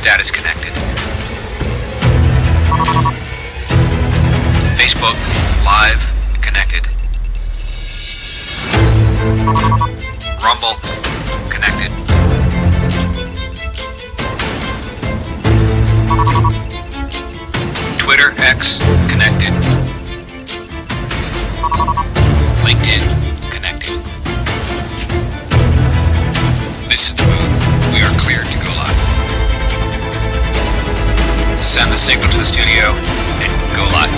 Status connected. Facebook live connected. Rumble connected. Twitter X connected. LinkedIn connected. This is the booth. We are cleared to go live. Send the signal to the studio and go live.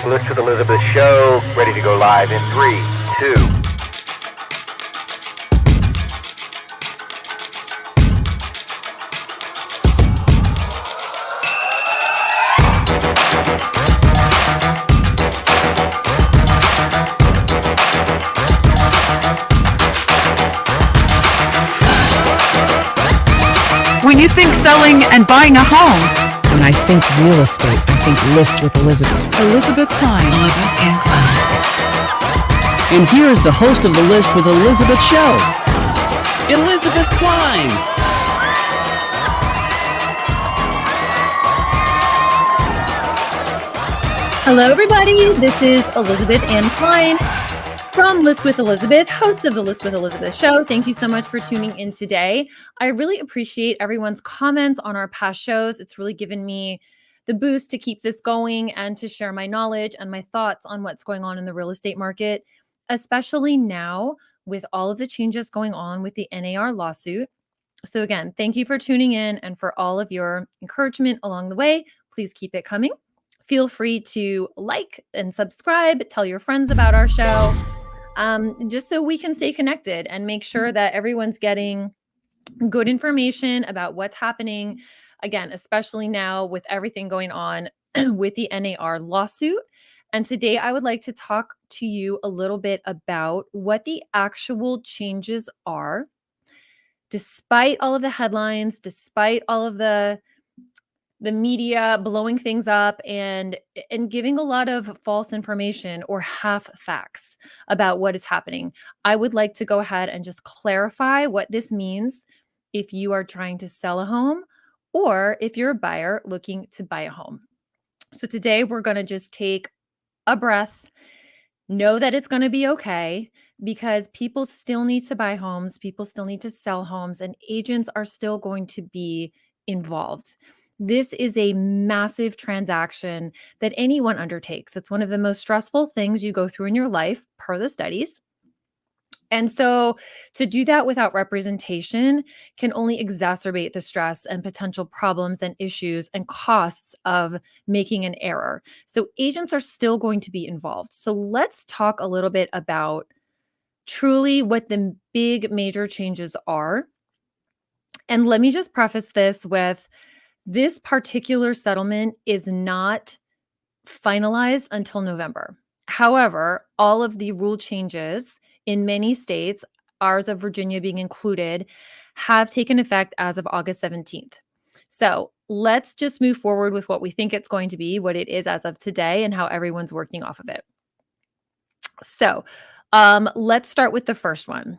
List with Elizabeth show, ready to go live in 3, 2. When you think selling and buying a home, When I think real estate, I think List with Elizabeth. Elizabeth Kline. Elizabeth Ann Kline. And here is the host of the List with Elizabeth show, Elizabeth Kline. Hello, everybody. This is Elizabeth Ann Kline from List with Elizabeth, host of the List with Elizabeth show. Thank you so much for tuning in today. I really appreciate everyone's comments on our past shows. It's really given me the boost to keep this going and to share my knowledge and my thoughts on what's going on in the real estate market, especially now with all of the changes going on with the NAR lawsuit. So again, thank you for tuning in and for all of your encouragement along the way. Please keep it coming. Feel free to like and subscribe, tell your friends about our show, just so we can stay connected and make sure that everyone's getting good information about what's happening. Again, especially now with everything going on with the NAR lawsuit. And today I would like to talk to you a little bit about what the actual changes are, despite all of the headlines, despite all of the media blowing things up and giving a lot of false information or half facts about what is happening. I would like to go ahead and just clarify what this means if you are trying to sell a home or if you're a buyer looking to buy a home. So today we're going to just take a breath, know that it's going to be okay, because people still need to buy homes, people still need to sell homes, and agents are still going to be involved. This is a massive transaction that anyone undertakes. It's one of the most stressful things you go through in your life, per the studies. And so to do that without representation can only exacerbate the stress and potential problems and issues and costs of making an error. So agents are still going to be involved. So let's talk a little bit about truly what the big major changes are. And let me just preface this with, this particular settlement is not finalized until November. However, all of the rule changes in many states, ours of Virginia being included, have taken effect as of August 17th. So let's just move forward with what we think it's going to be, what it is as of today, and how everyone's working off of it. So let's start with the first one.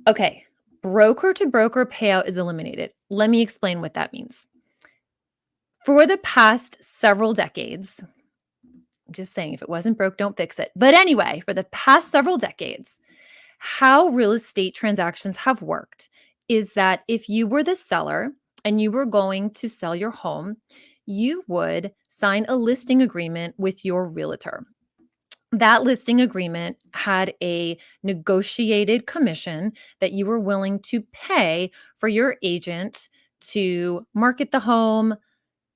Okay. Broker-to-broker payout is eliminated. Let me explain what that means. For the past several decades, I'm just saying, if it wasn't broke, don't fix it. But anyway, for the past several decades, how real estate transactions have worked is that if you were the seller and you were going to sell your home, you would sign a listing agreement with your realtor. That listing agreement had a negotiated commission that you were willing to pay for your agent to market the home,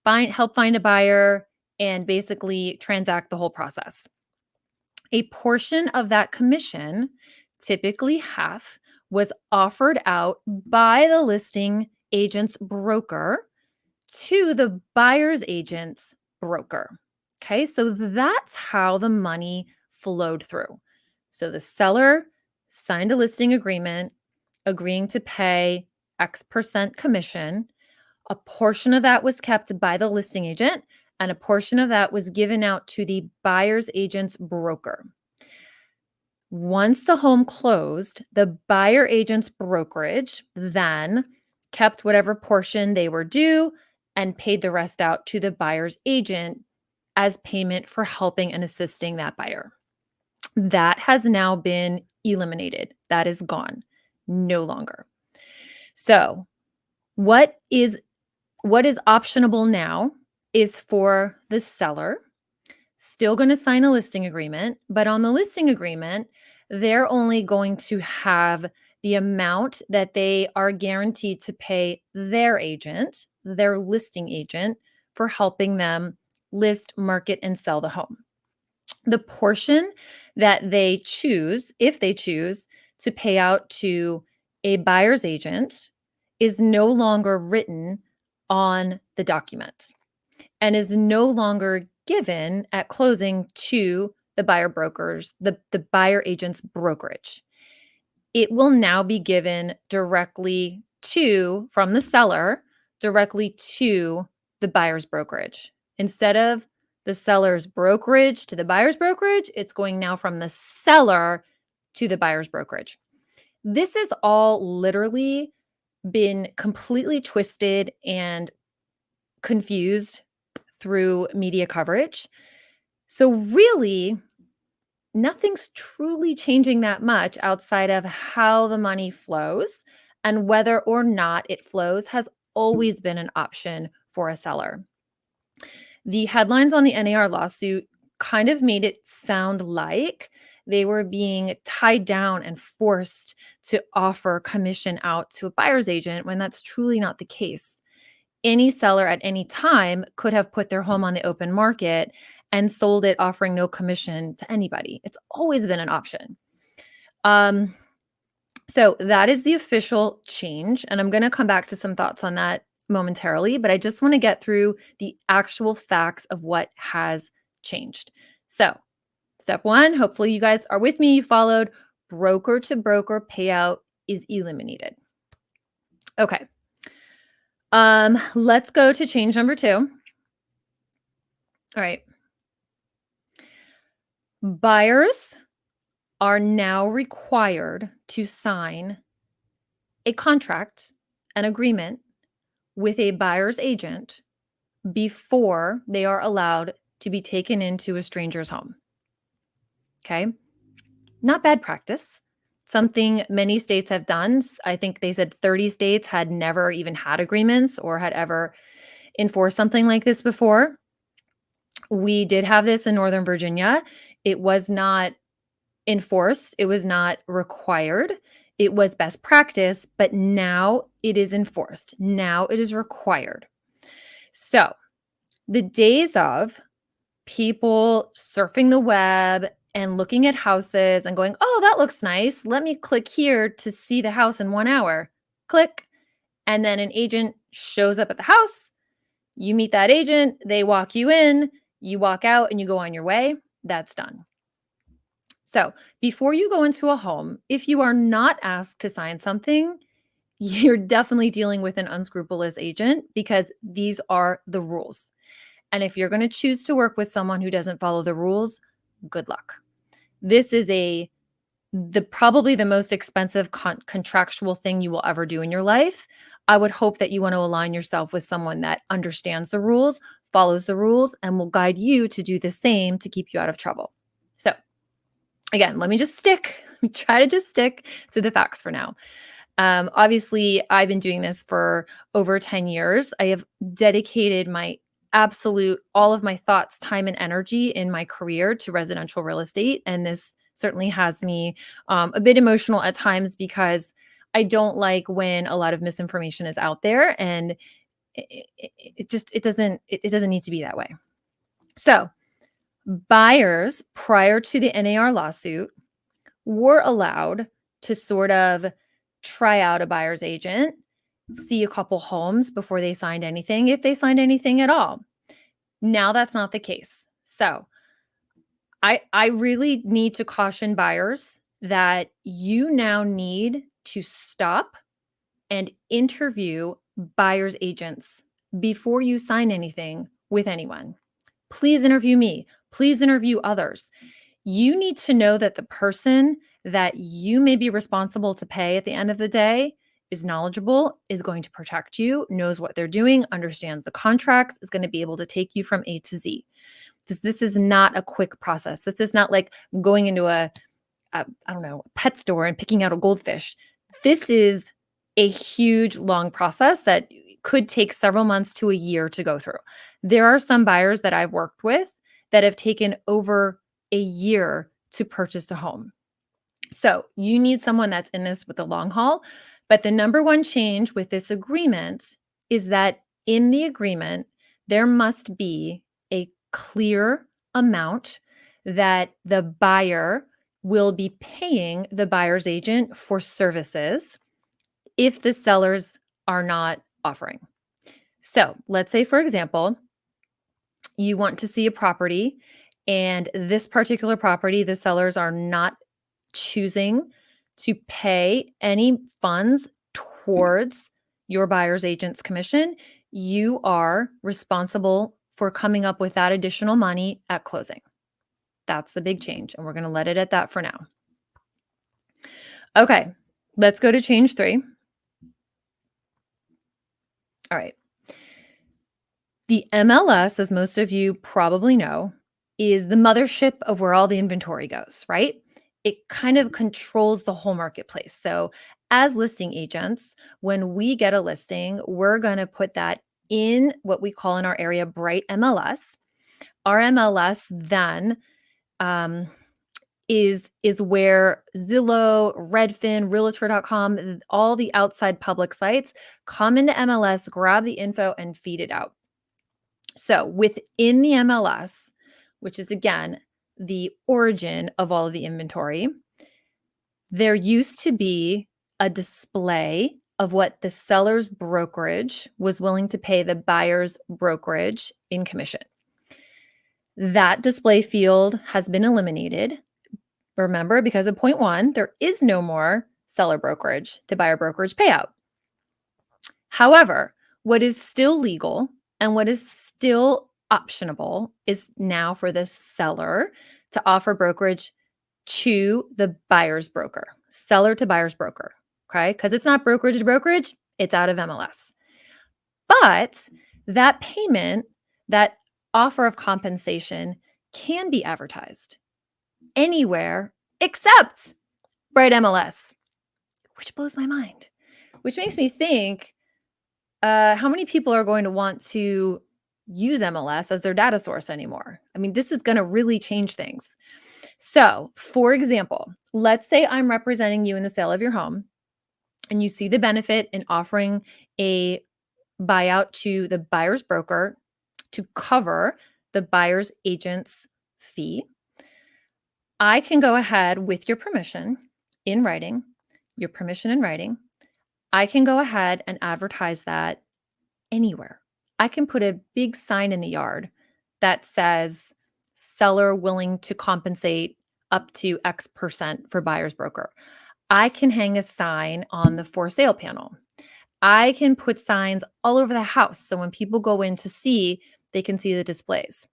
help find a buyer, and basically transact the whole process. A portion of that commission, typically half, was offered out by the listing agent's broker to the buyer's agent's broker. Okay, so that's how the money flowed through. So the seller signed a listing agreement agreeing to pay X% commission. A portion of that was kept by the listing agent, and a portion of that was given out to the buyer's agent's broker. Once the home closed, the buyer agent's brokerage then kept whatever portion they were due and paid the rest out to the buyer's agent as payment for helping and assisting that buyer. That has now been eliminated. That is gone. No longer. So, what is optionable now is for the seller still going to sign a listing agreement, but on the listing agreement, they're only going to have the amount that they are guaranteed to pay their agent, their listing agent, for helping them list, market, and sell the home. The portion that they choose, if they choose, to pay out to a buyer's agent is no longer written on the document and is no longer given at closing to the buyer brokers, the buyer agent's brokerage. It will now be given directly from the seller, directly to the buyer's brokerage. Instead of the seller's brokerage to the buyer's brokerage, it's going now from the seller to the buyer's brokerage. This has all literally been completely twisted and confused through media coverage. So really, nothing's truly changing that much outside of how the money flows, and whether or not it flows has always been an option for a seller. The headlines on the NAR lawsuit kind of made it sound like they were being tied down and forced to offer commission out to a buyer's agent when that's truly not the case. Any seller at any time could have put their home on the open market and sold it offering no commission to anybody. It's always been an option. So that is the official change. And I'm going to come back to some thoughts on that momentarily, but I just want to get through the actual facts of what has changed. So step one, hopefully you guys are with me. You followed. Broker to broker payout is eliminated. Okay. Let's go to change number 2. All right. Buyers are now required to sign a contract, an agreement with a buyer's agent before they are allowed to be taken into a stranger's home. Okay. Not bad practice. Something many states have done. I think they said 30 states had never even had agreements or had ever enforced something like this before. We did have this in Northern Virginia. It was not enforced. It was not required. It was best practice, but now it is enforced. Now it is required. So the days of people surfing the web and looking at houses and going, oh, that looks nice. Let me click here to see the house in 1 hour. Click. And then an agent shows up at the house. You meet that agent. They walk you in. You walk out and you go on your way. That's done. So before you go into a home, if you are not asked to sign something, you're definitely dealing with an unscrupulous agent because these are the rules. And if you're going to choose to work with someone who doesn't follow the rules, good luck. This is probably the most expensive contractual thing you will ever do in your life. I would hope that you want to align yourself with someone that understands the rules, follows the rules, and will guide you to do the same to keep you out of trouble. So again, let me try to just stick to the facts for now. Obviously, I've been doing this for over 10 years. I have dedicated all of my thoughts, time, and energy in my career to residential real estate. And this certainly has me a bit emotional at times because I don't like when a lot of misinformation is out there, and it doesn't need to be that way. So buyers prior to the NAR lawsuit were allowed to sort of try out a buyer's agent, see a couple homes before they signed anything, if they signed anything at all. Now that's not the case. So I really need to caution buyers that you now need to stop and interview buyer's agents before you sign anything with anyone. Please interview me. Please interview others. You need to know that the person that you may be responsible to pay at the end of the day is knowledgeable, is going to protect you, knows what they're doing, understands the contracts, is going to be able to take you from A to Z. This is not a quick process. This is not like going into a pet store and picking out a goldfish. This is a huge, long process that could take several months to a year to go through. There are some buyers that I've worked with that have taken over a year to purchase a home. So you need someone that's in this with the long haul. But the number one change with this agreement is that in the agreement, there must be a clear amount that the buyer will be paying the buyer's agent for services if the sellers are not offering. So let's say, for example, you want to see a property, and this particular property, the sellers are not choosing to pay any funds towards your buyer's agent's commission. You are responsible for coming up with that additional money at closing. That's the big change, and we're going to let it at that for now. Okay, let's go to change 3. All right. The MLS, as most of you probably know, is the mothership of where all the inventory goes, right? It kind of controls the whole marketplace. So as listing agents, when we get a listing, we're going to put that in what we call in our area Bright MLS. Our MLS then is where Zillow, Redfin, Realtor.com, all the outside public sites come into MLS, grab the info, and feed it out. So within the MLS, which is again the origin of all of the inventory, there used to be a display of what the seller's brokerage was willing to pay the buyer's brokerage in commission. That display field has been eliminated. Remember, because of point 1, there is no more seller brokerage to buyer brokerage payout. However, what is still legal and what is still optionable is now for the seller to offer brokerage to the buyer's broker, seller to buyer's broker, okay? Because it's not brokerage to brokerage, it's out of MLS. But that payment, that offer of compensation can be advertised anywhere except Bright MLS, which blows my mind, which makes me think, how many people are going to want to use MLS as their data source anymore? I mean, this is going to really change things. So, for example, let's say I'm representing you in the sale of your home, and you see the benefit in offering a buyout to the buyer's broker to cover the buyer's agent's fee. I can go ahead with your permission in writing, I can go ahead and advertise that anywhere. I can put a big sign in the yard that says seller willing to compensate up to X% for buyer's broker. I can hang a sign on the for sale panel. I can put signs all over the house. So when people go in to see, they can see the displays.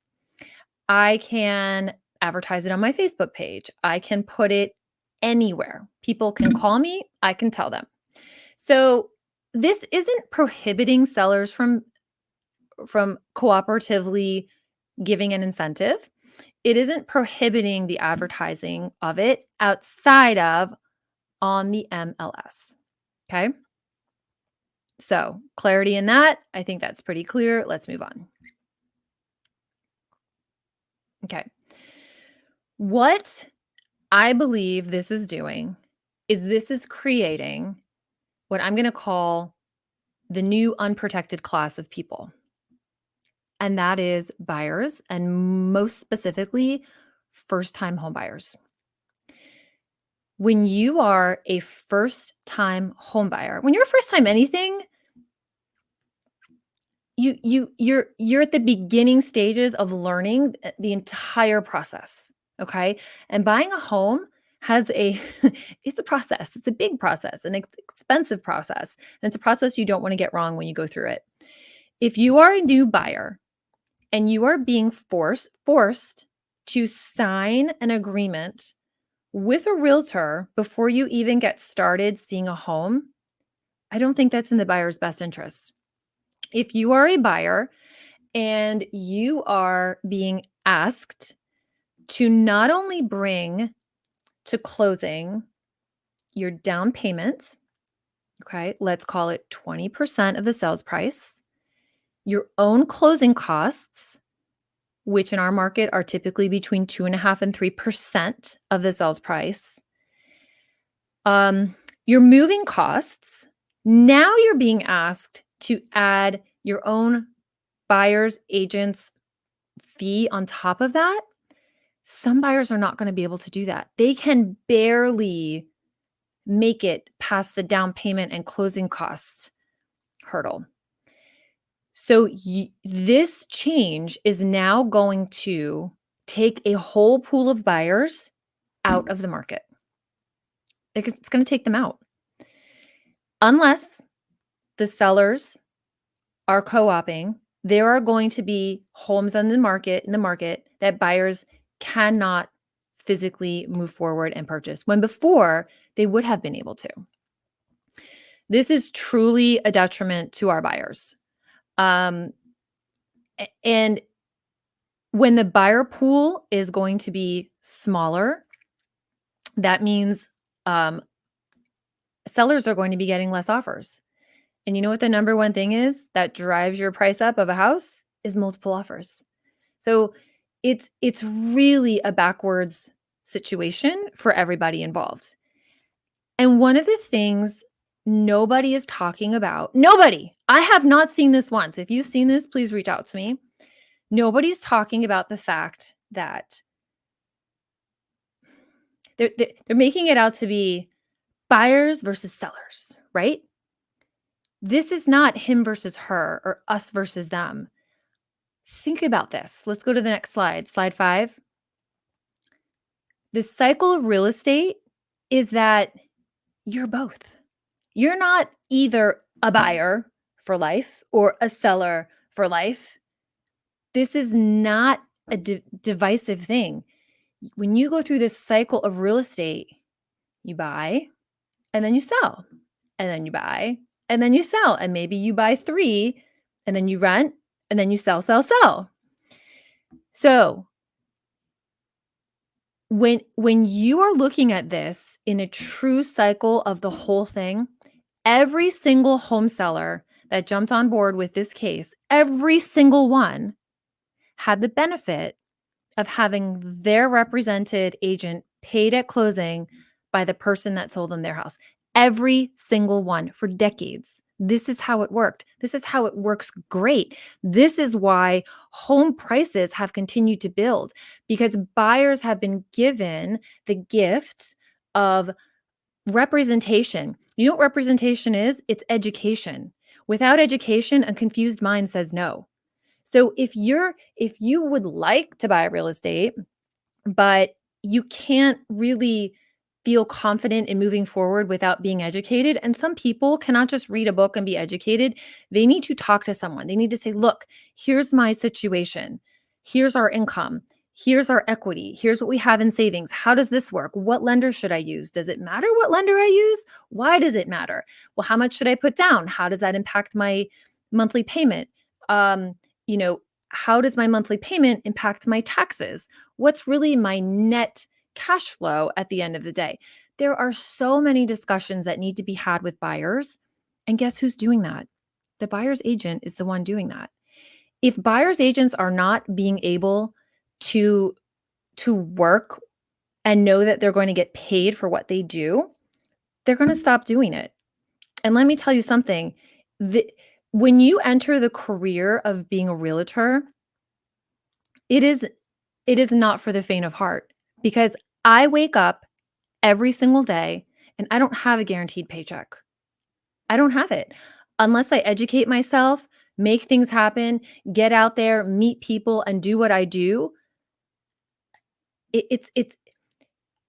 I can advertise it on my Facebook page. I can put it anywhere. People can call me. I can tell them. So this isn't prohibiting sellers from cooperatively giving an incentive. It isn't prohibiting the advertising of it outside of on the MLS. Okay. So clarity in that. I think that's pretty clear. Let's move on. Okay. What I believe this is doing is this is creating what I'm going to call the new unprotected class of people. And that is buyers, and most specifically, first-time home buyers. When you are a first-time home buyer, when you're a first-time anything, you're at the beginning stages of learning the entire process, okay? And buying a home has a it's a process. It's a big process, an expensive process. And it's a process you don't want to get wrong when you go through it. If you are a new buyer and you are being forced to sign an agreement with a realtor before you even get started seeing a home, I don't think that's in the buyer's best interest. If you are a buyer and you are being asked to not only bring to closing your down payment, okay, let's call it 20% of the sales price, your own closing costs, which in our market are typically between 2.5% and 3% of the sales price, your moving costs. Now you're being asked to add your own buyer's agent's fee on top of that. Some buyers are not going to be able to do that. They can barely make it past the down payment and closing costs hurdle. So this change is now going to take a whole pool of buyers out of the market. It's going to take them out. Unless the sellers are co-oping, there are going to be homes in the market that buyers cannot physically move forward and purchase, when before they would have been able to. This is truly a detriment to our buyers. And when the buyer pool is going to be smaller, that means sellers are going to be getting less offers. And you know what the number one thing is that drives your price up of a house is multiple offers. So it's really a backwards situation for everybody involved. And one of the things nobody is talking about, I have not seen this once. If you've seen this, please reach out to me. Nobody's talking about the fact that they're making it out to be buyers versus sellers, right? This is not him versus her or us versus them. Think about this. Let's go to the next slide. Slide 5. The cycle of real estate is that you're both. You're not either a buyer for life or a seller for life. This is not a divisive thing. When you go through this cycle of real estate, you buy and then you sell, and then you buy and then you sell, and maybe you buy 3 and then you rent and then you sell. So when you are looking at this in a true cycle of the whole thing, every single home seller that jumped on board with this case, every single one had the benefit of having their represented agent paid at closing by the person that sold them their house. Every single one for decades. This is how it worked. This is how it works great. This is why home prices have continued to build, because buyers have been given the gift of representation. You know what representation is? It's education. Without education, a confused mind says no. So if you would like to buy real estate, but you can't really feel confident in moving forward without being educated, and some people cannot just read a book and be educated. They need to talk to someone. They need to say, look, here's my situation. Here's our income. Here's our equity. Here's what we have in savings. How does this work? What lender should I use? Does it matter what lender I use? Why does it matter? Well, how much should I put down? How does that impact my monthly payment? How does my monthly payment impact my taxes? What's really my net cash flow at the end of the day? There are so many discussions that need to be had with buyers. And guess who's doing that? The buyer's agent is the one doing that. If buyer's agents are not being able to work and know that they're going to get paid for what they do, they're going to stop doing it. And let me tell you something. When you enter the career of being a realtor, it is not for the faint of heart, because I wake up every single day and I don't have a guaranteed paycheck. I don't have it unless I educate myself, make things happen, get out there, meet people, and do what I do.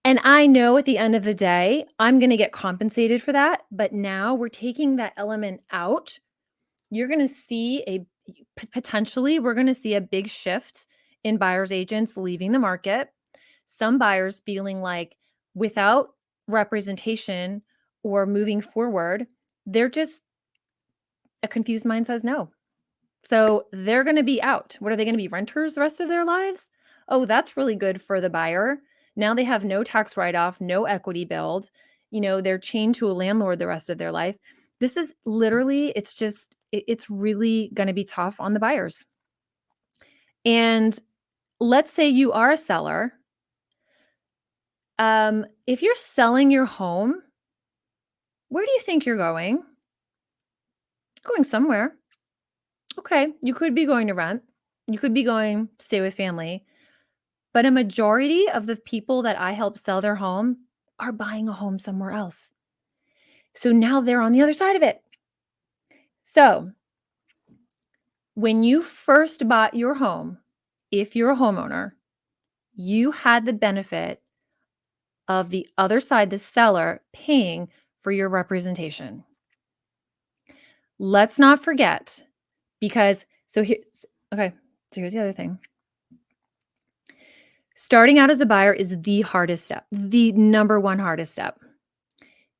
And I know at the end of the day, I'm going to get compensated for that. But now we're taking that element out. You're going to see potentially, we're going to see a big shift in buyers agents leaving the market. Some buyers feeling like without representation or moving forward, they're just a confused mind says no. So they're going to be out. What are they going to be, renters the rest of their lives? Oh, that's really good for the buyer. Now they have no tax write-off, no equity build. They're chained to a landlord the rest of their life. This is literally, it's really going to be tough on the buyers. And let's say you are a seller. If you're selling your home, where do you think you're going? Going somewhere. Okay, you could be going to rent. You could be going stay with family. But a majority of the people that I help sell their home are buying a home somewhere else. So now they're on the other side of it. So when you first bought your home, if you're a homeowner, you had the benefit of the other side, the seller, paying for your representation. Let's not forget, because here's the other thing. Starting out as a buyer is the hardest step, the number one hardest step.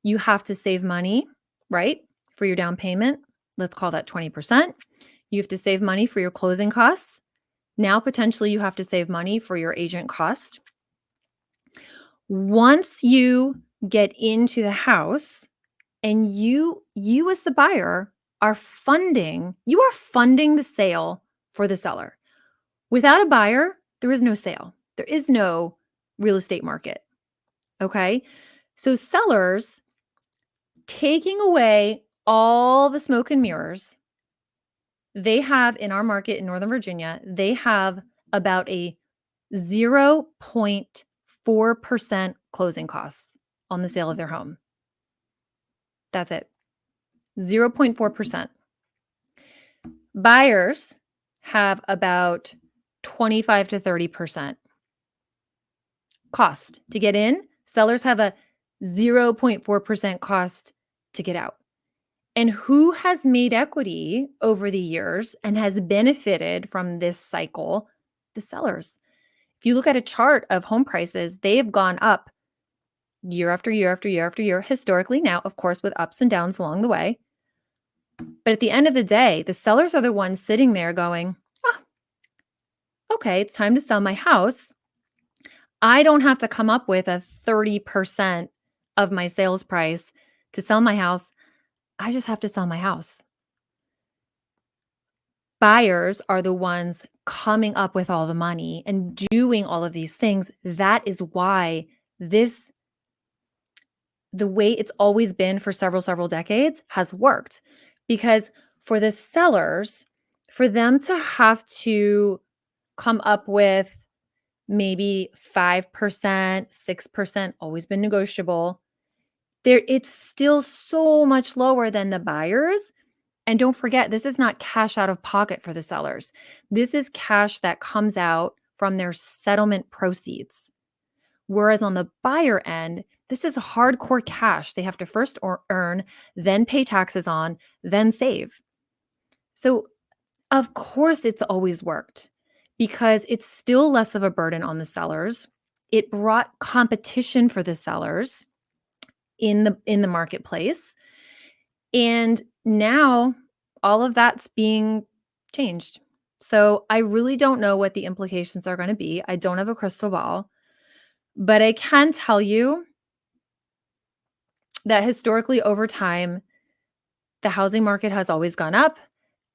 You have to save money, right, for your down payment. Let's call that 20%. You have to save money for your closing costs. Now, potentially, you have to save money for your agent cost. Once you get into the house and you as the buyer are funding the sale for the seller. Without a buyer, there is no sale. There is no real estate market. Okay? So sellers taking away all the smoke and mirrors, they have in our market in Northern Virginia, they have about a 0.4% closing costs on the sale of their home. That's it. 0.4%. Buyers have about 25 to 30% cost to get in. Sellers have a 0.4% cost to get out. And who has made equity over the years and has benefited from this cycle? The sellers. If you look at a chart of home prices, they have gone up year after year after year after year, historically, now, of course, with ups and downs along the way. But at the end of the day, the sellers are the ones sitting there going, okay, it's time to sell my house. I don't have to come up with a 30% of my sales price to sell my house. I just have to sell my house. Buyers are the ones coming up with all the money and doing all of these things. That is why the way it's always been for several decades has worked. Because for the sellers, for them to have to come up with maybe 5%, 6%, always been negotiable, it's still so much lower than the buyers. And don't forget, this is not cash out of pocket for the sellers. This is cash that comes out from their settlement proceeds. Whereas on the buyer end, this is hardcore cash. They have to first earn, then pay taxes on, then save. So of course it's always worked because it's still less of a burden on the sellers. It brought competition for the sellers in the marketplace. And now all of that's being changed. So I really don't know what the implications are going to be. I don't have a crystal ball, but I can tell you that historically over time, the housing market has always gone up,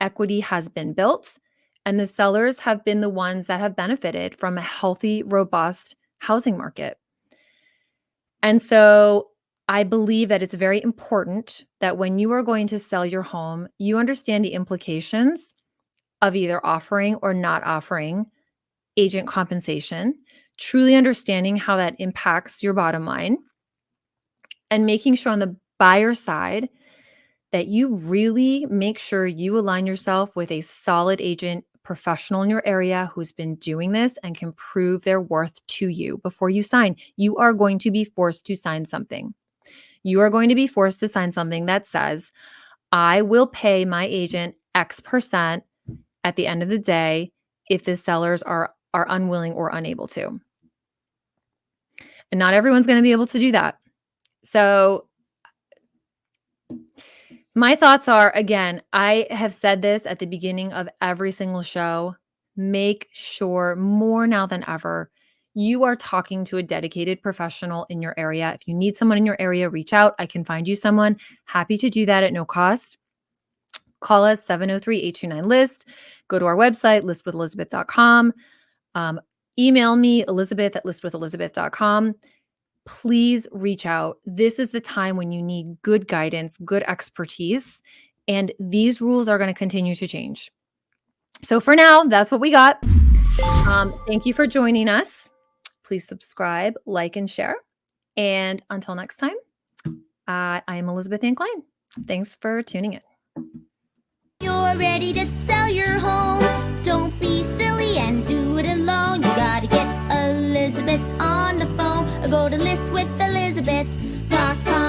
equity has been built, and the sellers have been the ones that have benefited from a healthy, robust housing market. And so I believe that it's very important that when you are going to sell your home, you understand the implications of either offering or not offering agent compensation, truly understanding how that impacts your bottom line, and making sure on the buyer side that you really make sure you align yourself with a solid agent professional in your area who's been doing this and can prove their worth to you before you sign. You are going to be forced to sign something. You are going to be forced to sign something that says, I will pay my agent X% at the end of the day if the sellers are unwilling or unable to. And not everyone's going to be able to do that. So my thoughts are, again, I have said this at the beginning of every single show. Make sure more now than ever, you are talking to a dedicated professional in your area. If you need someone in your area, reach out. I can find you someone. Happy to do that at no cost. Call us 703-829-LIST. Go to our website, listwithelizabeth.com. Email me, elizabeth@listwithelizabeth.com. Please reach out. This is the time when you need good guidance, good expertise, and these rules are going to continue to change. So for now, that's what we got. Thank you for joining us. Please subscribe, like, and share. And until next time, I am Elizabeth Ann Kline. Thanks for tuning in. You're ready to sell your home. Don't be silly and do it alone. You gotta get Elizabeth on the phone or go to listwithelizabeth.com.